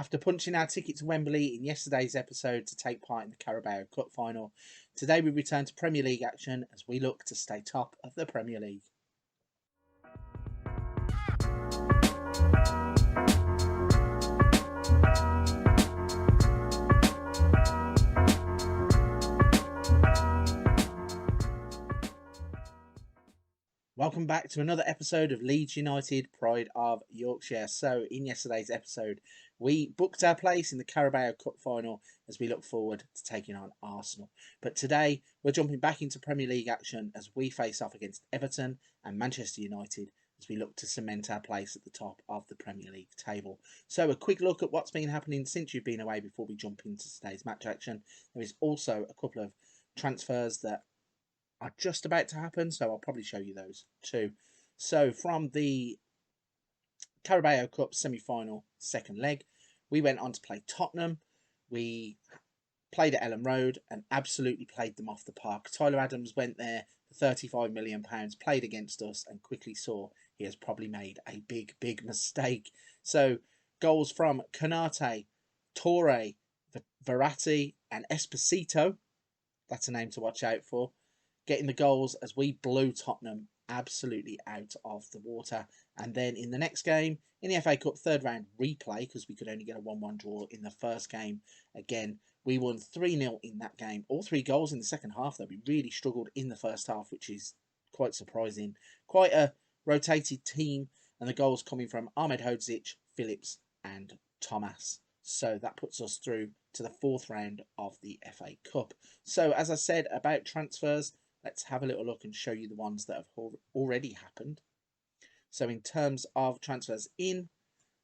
After punching our ticket to Wembley in yesterday's episode to take part in the Carabao Cup final, today we return to Premier League action as we look to stay top of the Premier League. Welcome back to another episode of Leeds United, Pride of Yorkshire. So, in yesterday's episode, we booked our place in the Carabao Cup final as we look forward to taking on Arsenal. But today, we're jumping back into Premier League action as we face off against Everton and Manchester United as we look to cement our place at the top of the Premier League table. So, a quick look at what's been happening since you've been away before we jump into today's match action. There is also a couple of transfers that are just about to happen, so I'll probably show you those too. So from the Carabao Cup semi-final second leg, we went on to play Tottenham. We played at Ellen Road and absolutely played them off the park. Tyler Adams went there for £35 million, played against us, and quickly saw he has probably made a big mistake. So goals from Konate, Torre, Verratti and Esposito. That's a name to watch out for. Getting the goals as we blew Tottenham absolutely out of the water. And then in the next game, in the FA Cup third round replay, because we could only get a 1-1 draw in the first game, again, we won 3-0 in that game. All 3 goals in the second half, though. We really struggled in the first half, which is quite surprising. Quite a rotated team, and the goals coming from Ahmed Hodzic, Phillips and Thomas. So that puts us through to the fourth round of the FA Cup. So as I said about transfers, let's have a little look and show you the ones that have already happened. So in terms of transfers in,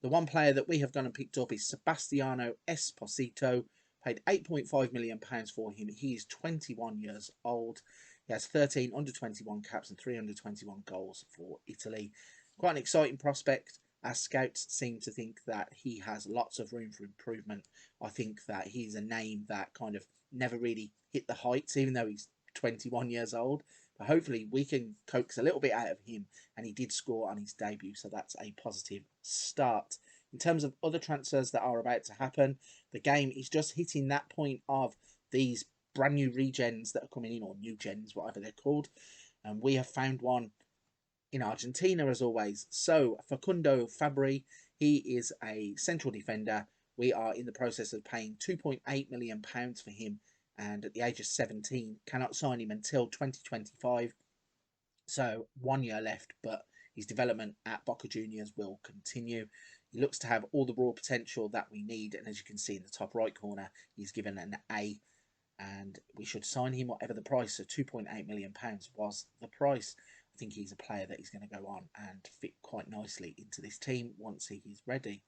the one player that we have gone and picked up is Sebastiano Esposito. Paid £8.5 million for him. He is 21 years old. He has 13 under-21 caps and 3 under-21 goals for Italy. Quite an exciting prospect. Our scouts seem to think that he has lots of room for improvement. I think that he's a name that kind of never really hit the heights, even though he's 21 years old, but hopefully we can coax a little bit out of him, and he did score on his debut, so that's a positive start. In terms of other transfers that are about to happen, the game is just hitting that point of these brand new regens that are coming in, or new gens, whatever they're called, and we have found one in Argentina as always. So Facundo Fabri, he is a central defender. We are in the process of paying £2.8 million for him, and at the age of 17, cannot sign him until 2025. So 1 year left, but his development at Boca Juniors will continue. He looks to have all the raw potential that we need, and as you can see in the top right corner, he's given an A, and we should sign him whatever the price. So £2.8 million was the price. I think he's a player that is going to go on and fit quite nicely into this team once he is ready.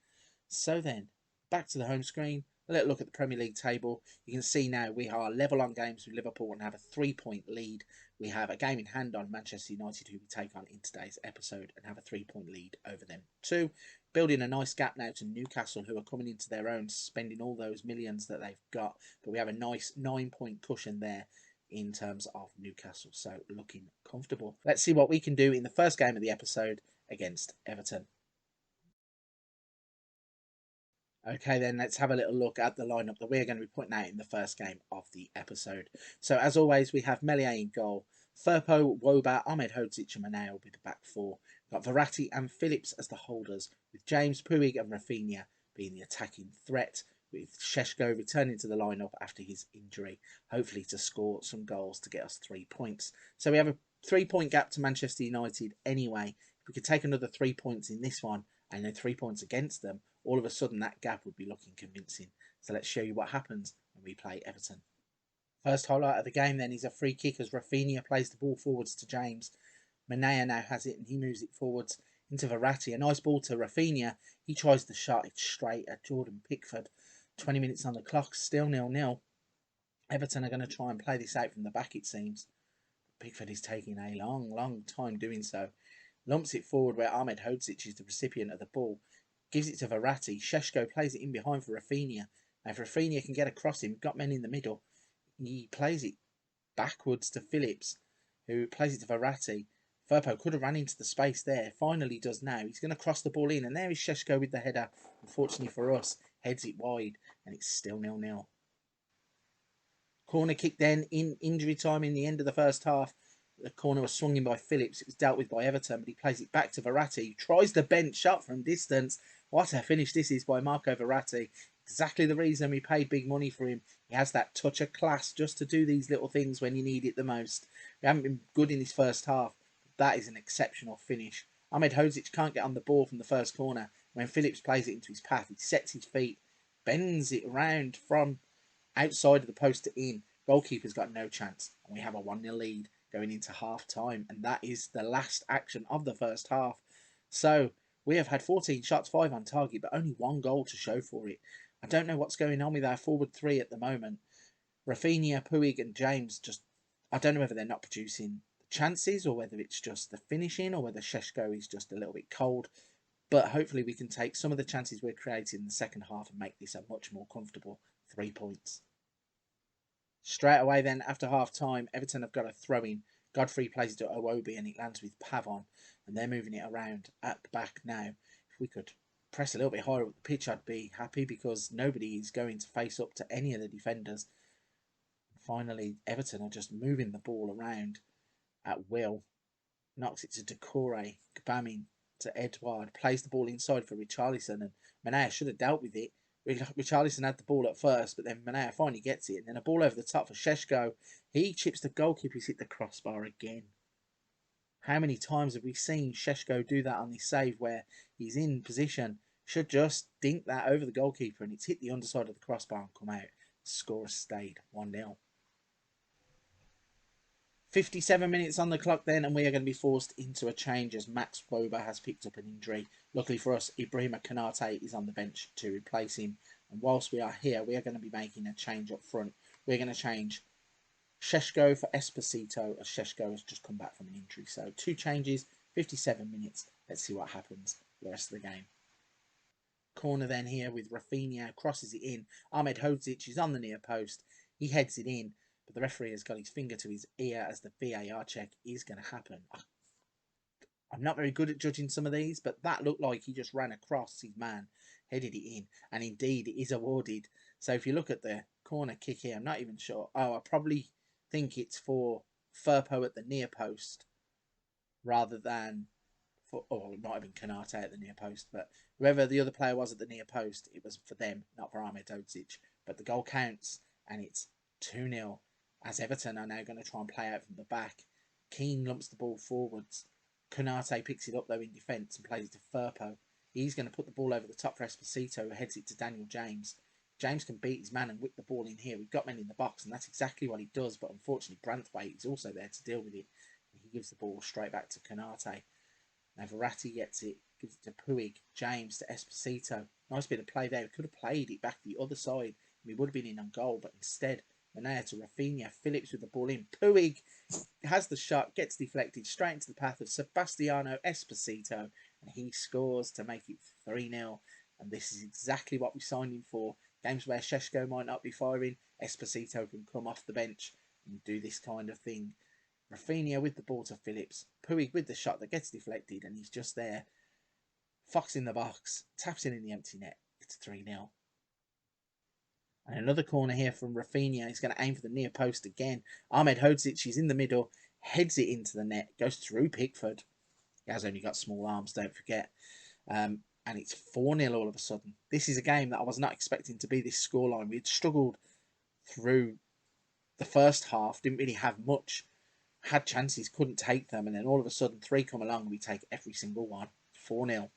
So then, back to the home screen. A little look at the Premier League table. You can see now we are level on games with Liverpool and have a 3-point lead. We have a game in hand on Manchester United, who we take on in today's episode, and have a 3-point lead over them too. Building a nice gap now to Newcastle, who are coming into their own, spending all those millions that they've got. But we have a nice 9-point cushion there in terms of Newcastle, so looking comfortable. Let's see what we can do in the first game of the episode against Everton. Okay, then let's have a little look at the lineup that we're going to be putting out in the first game of the episode. So, as always, we have Meslier in goal. Firpo, Woba, Ahmed Hodzic and Manao will be the back four. We've got Verratti and Phillips as the holders, with James, Puig and Rafinha being the attacking threat, with Šeško returning to the lineup after his injury, hopefully to score some goals to get us 3 points. So we have a 3-point gap to Manchester United anyway. If we could take another 3 points in this one and then 3 points against them, all of a sudden that gap would be looking convincing. So let's show you what happens when we play Everton. First highlight of the game then is a free kick as Rafinha plays the ball forwards to James. Manea now has it and he moves it forwards into Verratti. A nice ball to Rafinha. He tries the shot. It's straight at Jordan Pickford. 20 minutes on the clock, still 0-0. Everton are going to try and play this out from the back, it seems. Pickford is taking a long time doing so. Lumps it forward where Ahmed Hodzic is the recipient of the ball. Gives it to Verratti. Šeško plays it in behind for Rafinha. Now if Rafinha can get across him, got men in the middle. He plays it backwards to Phillips, who plays it to Verratti. Firpo could have ran into the space there. Finally does now. He's going to cross the ball in. And there is Sheshko with the header. Unfortunately for us, heads it wide. And it's still 0-0. Corner kick then in injury time in the end of the first half. The corner was swung in by Phillips. It was dealt with by Everton, but he plays it back to Verratti. Tries the bench shot from distance. What a finish this is by Marco Verratti. Exactly the reason we paid big money for him. He has that touch of class just to do these little things when you need it the most. We haven't been good in this first half. That is an exceptional finish. Ahmed Hodzic can't get on the ball from the first corner. When Phillips plays it into his path, he sets his feet, bends it around from outside of the post to in. Goalkeeper's got no chance. And we have a 1-0 lead going into half time. And that is the last action of the first half. So we have had 14 shots, 5 on target, but only 1 goal to show for it. I don't know what's going on with our forward 3 at the moment. Rafinha, Puig and James I don't know whether they're not producing chances or whether it's just the finishing or whether Sheshko is just a little bit cold. But hopefully we can take some of the chances we're creating in the second half and make this a much more comfortable 3 points. Straight away then, after half time, Everton have got a throw in. Godfrey plays it to Iwobi and it lands with Pavon. And they're moving it around at the back now. If we could press a little bit higher up the pitch, I'd be happy because nobody is going to face up to any of the defenders. Finally, Everton are just moving the ball around at will. Knocks it to Decore, Gbamin to Edouard, plays the ball inside for Richarlison, and Manea should have dealt with it. Richarlison had the ball at first, but then Manea finally gets it, and then a ball over the top for Sheshko. He chips the goalkeeper, he's hit the crossbar again. How many times have we seen Sheshko do that on this save where he's in position, should just dink that over the goalkeeper, and it's hit the underside of the crossbar and come out. The score has stayed 1-0. 57 minutes on the clock then, and we are going to be forced into a change as Max Wober has picked up an injury. Luckily for us, Ibrahima Konate is on the bench to replace him. And whilst we are here, we are going to be making a change up front. We're going to change Sheshko for Esposito, as Sheshko has just come back from an injury. So 2 changes, 57 minutes. Let's see what happens the rest of the game. Corner then here with Rafinha, crosses it in. Ahmed Hodzic is on the near post. He heads it in. But the referee has got his finger to his ear as the VAR check is going to happen. I'm not very good at judging some of these, but that looked like he just ran across his man, headed it in, and indeed it is awarded. So if you look at the corner kick here, I'm not even sure. Oh, I probably think it's for Firpo at the near post rather than for, oh, it might have been Konate at the near post, but whoever the other player was at the near post, it was for them, not for Ahmed Hodzic. But the goal counts, and it's 2-0. As Everton are now going to try and play out from the back. Keane lumps the ball forwards. Konate picks it up though in defence and plays it to Firpo. He's going to put the ball over the top for Esposito, who heads it to Daniel James. James can beat his man and whip the ball in here. We've got men in the box, and that's exactly what he does, but unfortunately Branthwaite is also there to deal with it. He gives the ball straight back to Konate. Now Verratti gets it, gives it to Puig, James to Esposito. Nice bit of play there. We could have played it back the other side, and we would have been in on goal, but instead Manea to Rafinha, Phillips with the ball in. Puig has the shot, gets deflected straight into the path of Sebastiano Esposito, and he scores to make it 3-0. And this is exactly what we signed him for. Games where Sheshko might not be firing, Esposito can come off the bench and do this kind of thing. Rafinha with the ball to Phillips. Puig with the shot that gets deflected, and he's just there. Fox in the box, taps in the empty net. It's 3-0. And another corner here from Rafinha. He's going to aim for the near post again. Ahmed Hodzic is in the middle, heads it into the net, goes through Pickford. He has only got small arms, don't forget. And it's 4-0 all of a sudden. This is a game that I was not expecting to be this scoreline. We had struggled through the first half, didn't really have much. Had chances, couldn't take them. And then all of a sudden, 3 come along and we take every single one. 4-0.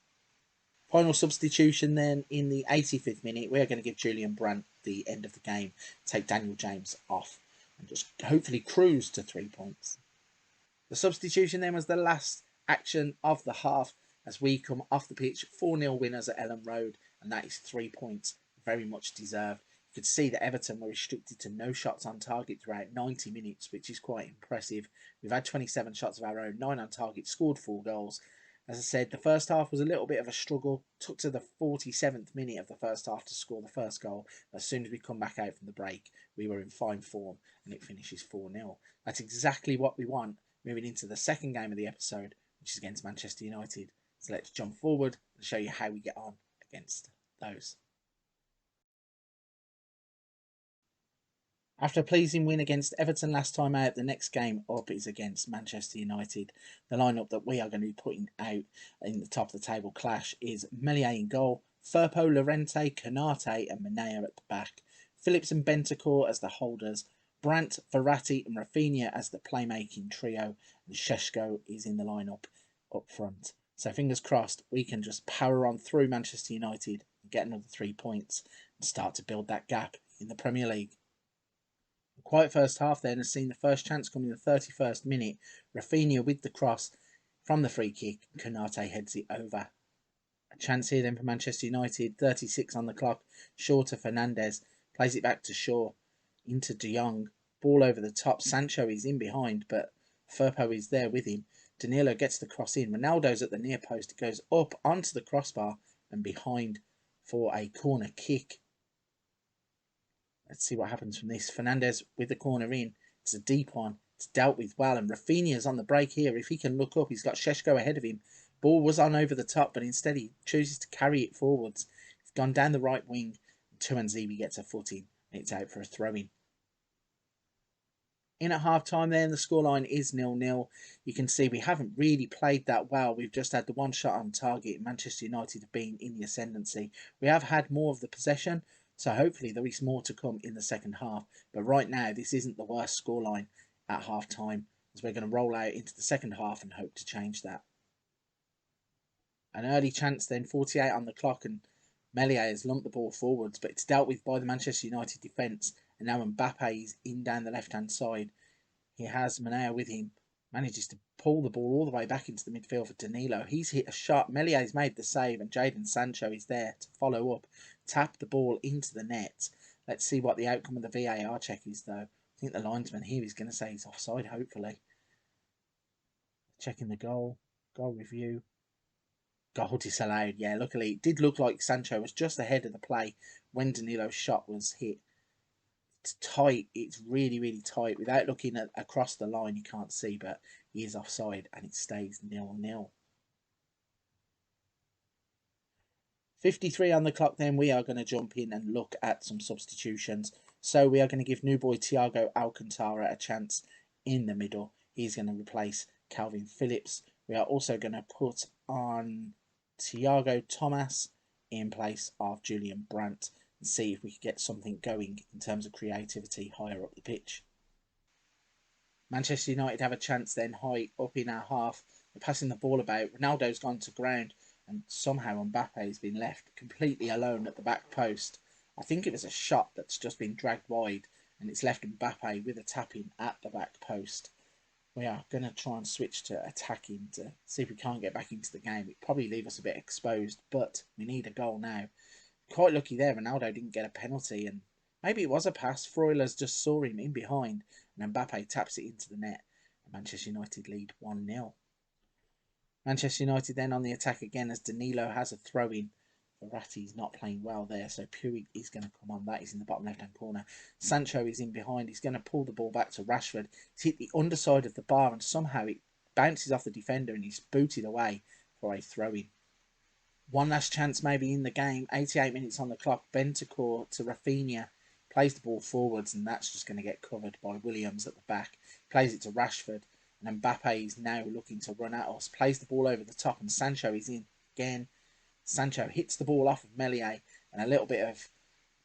Final substitution then in the 85th minute. We're going to give Julian Brandt the end of the game, take Daniel James off, and just hopefully cruise to 3 points. The substitution then was the last action of the half as we come off the pitch. 4-0 winners at Ellen Road, and that is 3 points, very much deserved. You could see that Everton were restricted to no shots on target throughout 90 minutes, which is quite impressive. We've had 27 shots of our own, 9 on target, scored 4 goals. As I said, the first half was a little bit of a struggle. Took to the 47th minute of the first half to score the first goal. As soon as we come back out from the break, we were in fine form and it finishes 4-0. That's exactly what we want. moving into the second game of the episode, which is against Manchester United. So let's jump forward and show you how we get on against those. After a pleasing win against Everton last time out, the next game up is against Manchester United. The lineup that we are going to be putting out in the top of the table clash is Meslier in goal, Firpo, Llorente, Konate and Manea at the back, Phillips and Bentancur as the holders, Brandt, Verratti and Rafinha as the playmaking trio, and Šeško is in the lineup up front. So fingers crossed we can just power on through Manchester United and get another 3 points and start to build that gap in the Premier League. Quiet first half then has seen the first chance come in the 31st minute. Rafinha with the cross from the free kick. Konate heads it over. A chance here then for Manchester United. 36 on the clock. Shaw to Fernandes. Plays it back to Shaw. Into De Jong. Ball over the top. Sancho is in behind, but Firpo is there with him. Danilo gets the cross in. Ronaldo's at the near post. It goes up onto the crossbar and behind for a corner kick. Let's see what happens from this. Fernandes with the corner in. It's a deep one. It's dealt with well. And Rafinha's on the break here. If he can look up, he's got Šeško ahead of him. Ball was on over the top, but instead he chooses to carry it forwards. It's gone down the right wing. Tuanzebe gets a foot in. And it's out for a throw-in. In at half-time then, the scoreline is 0-0. You can see we haven't really played that well. We've just had the one shot on target. Manchester United have been in the ascendancy. We have had more of the possession, so hopefully there is more to come in the second half. But right now, this isn't the worst scoreline at half-time, as we're going to roll out into the second half and hope to change that. An early chance then, 48 on the clock, and Meslier has lumped the ball forwards, but it's dealt with by the Manchester United defence. And now Mbappe is in down the left-hand side. He has Manea with him, manages to pull the ball all the way back into the midfield for Danilo. He's hit a shot. Melier's made the save, and Jadon Sancho is there to follow up, tap the ball into the net. Let's see what the outcome of the VAR check is, though. I think the linesman here is going to say he's offside, hopefully. Checking the goal. Goal review. Goal disallowed. Yeah, luckily it did look like Sancho was just ahead of the play when Danilo's shot was hit. It's tight. It's really, really tight. Without looking across the line, you can't see, but he is offside and it stays 0-0. 53 on the clock then. We are going to jump in and look at some substitutions. So we are going to give new boy Thiago Alcantara a chance in the middle. He's going to replace Calvin Phillips. We are also going to put on Thiago Thomas in place of Julian Brandt and see if we can get something going in terms of creativity higher up the pitch. Manchester United have a chance then high up in our half. They're passing the ball about. Ronaldo's gone to ground and somehow Mbappe has been left completely alone at the back post. I think it was a shot that's just been dragged wide and it's left Mbappe with a tap-in at the back post. We are going to try and switch to attacking to see if we can't get back into the game. It'd probably leave us a bit exposed, but we need a goal now. Quite lucky there, Ronaldo didn't get a penalty, and maybe it was a pass. Freuler's just saw him in behind, and Mbappe taps it into the net. And Manchester United lead 1-0. Manchester United then on the attack again as Danilo has a throw-in. Verratti's not playing well there, so Puig is going to come on. That is in the bottom left-hand corner. Sancho is in behind. He's going to pull the ball back to Rashford. He's hit the underside of the bar and somehow it bounces off the defender and he's booted away for a throw-in. One last chance maybe in the game. 88 minutes on the clock. Bentancur to Rafinha. Plays the ball forwards and that's just going to get covered by Williams at the back. Plays it to Rashford. And Mbappe is now looking to run at us. Plays the ball over the top and Sancho is in again. Sancho hits the ball off of Meslier and a little bit of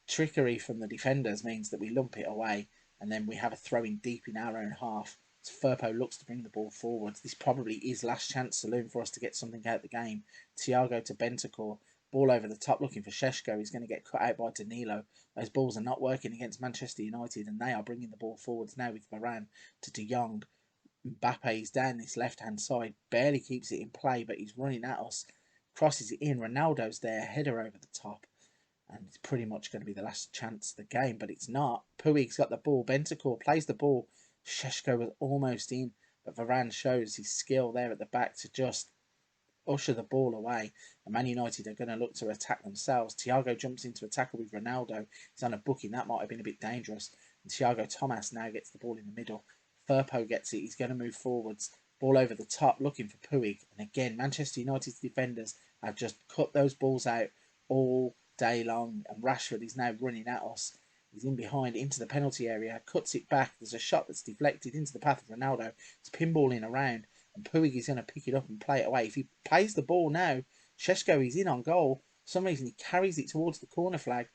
trickery from the defenders means that we lump it away and then we have a throw-in deep in our own half. So Firpo looks to bring the ball forwards. This probably is last chance saloon for us to get something out of the game. Thiago to Bentancur. Ball over the top looking for Šeško. He's going to get cut out by Danilo. Those balls are not working against Manchester United and they are bringing the ball forwards now with Varane to De Jong. Mbappe is down this left-hand side. Barely keeps it in play but he's running at us. Crosses it in. Ronaldo's there. Header over the top. And it's pretty much going to be the last chance of the game, but it's not. Puig's got the ball. Bentancur plays the ball. Šeško was almost in, but Varane shows his skill there at the back to just usher the ball away. And Man United are going to look to attack themselves. Thiago jumps into a tackle with Ronaldo. He's on a booking. That might have been a bit dangerous. And Thiago Thomas now gets the ball in the middle Firpo gets it. He's going to move forwards. Ball over the top, looking for Puig. And again, Manchester United's defenders have just cut those balls out all day long. And Rashford is now running at us. He's in behind into the penalty area, cuts it back. There's a shot that's deflected into the path of Ronaldo. It's pinballing around, and Puig is going to pick it up and play it away. If he plays the ball now, Šeško is in on goal. For some reason, he carries it towards the corner flag.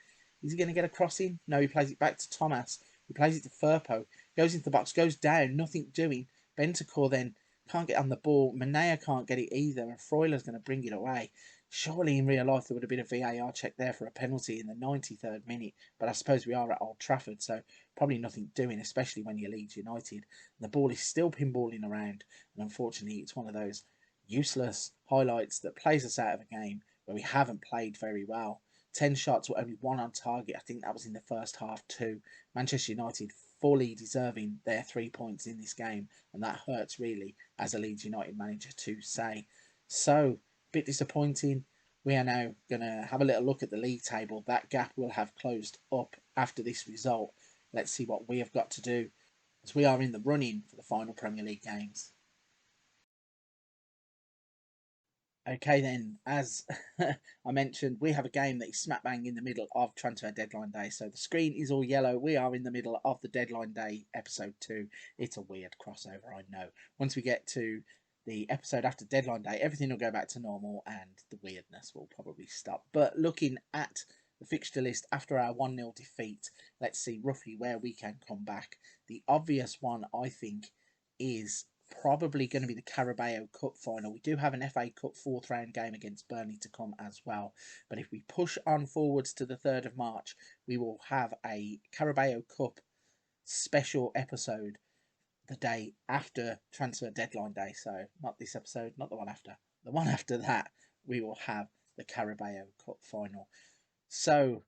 Is he going to get a cross in? No, he plays it back to Thomas. He plays it to Firpo. Goes into the box, goes down, nothing doing. Bentancur then can't get on the ball. Manea can't get it either, and Freuler's going to bring it away. Surely in real life there would have been a VAR check there for a penalty in the 93rd minute, but I suppose we are at Old Trafford, so probably nothing doing, especially when you're Leeds United. And the ball is still pinballing around, and unfortunately it's one of those useless highlights that plays us out of a game where we haven't played very well. 10 shots were only 1 on target. I think that was in the first half too. Manchester United fully deserving their 3 points in this game, and that hurts really as a Leeds United manager to say. So, bit disappointing. We are now going to have a little look at the league table. That gap will have closed up after this result. Let's see what we have got to do as we are in the running for the final Premier League games. Okay then, as I mentioned, we have a game that is smack bang in the middle of transfer deadline day. So the screen is all yellow. We are in the middle of the deadline day episode 2. It's a weird crossover, I know. Once we get to the episode after deadline day, everything will go back to normal and the weirdness will probably stop. But looking at the fixture list after our 1-0 defeat, let's see roughly where we can come back. The obvious one, I think, is probably going to be the Carabao Cup final. We do have an FA Cup 4th round game against Burnley to come as well. But if we push on forwards to the 3rd of March, we will have a Carabao Cup special episode the day after transfer deadline day. So not this episode, not the one after. The one after that, we will have the Carabao Cup final. So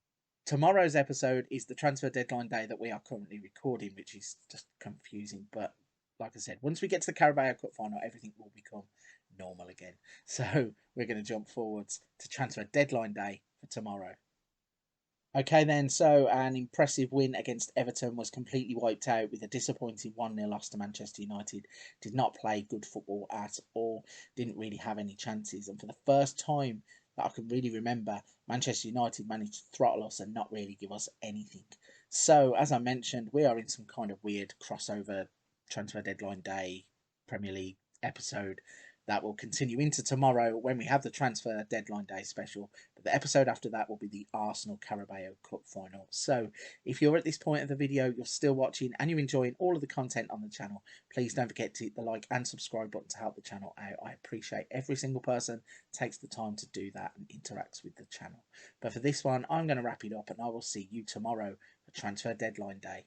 tomorrow's episode is the transfer deadline day that we are currently recording, which is just confusing. But like I said, once we get to the Carabao Cup final, everything will become normal again. So we're going to jump forwards to transfer deadline day for tomorrow. Okay then, so an impressive win against Everton was completely wiped out with a disappointing 1-0 loss to Manchester United. Did not play good football at all, didn't really have any chances, and for the first time that I can really remember, Manchester United managed to throttle us and not really give us anything. So, as I mentioned, we are in some kind of weird crossover transfer deadline day Premier League episode that will continue into tomorrow when we have the transfer deadline day special. But the episode after that will be the Arsenal Carabao Cup final. So if you're at this point of the video, you're still watching and you're enjoying all of the content on the channel, please don't forget to hit the like and subscribe button to help the channel out. I appreciate every single person takes the time to do that and interacts with the channel. But for this one, I'm going to wrap it up and I will see you tomorrow for transfer deadline day.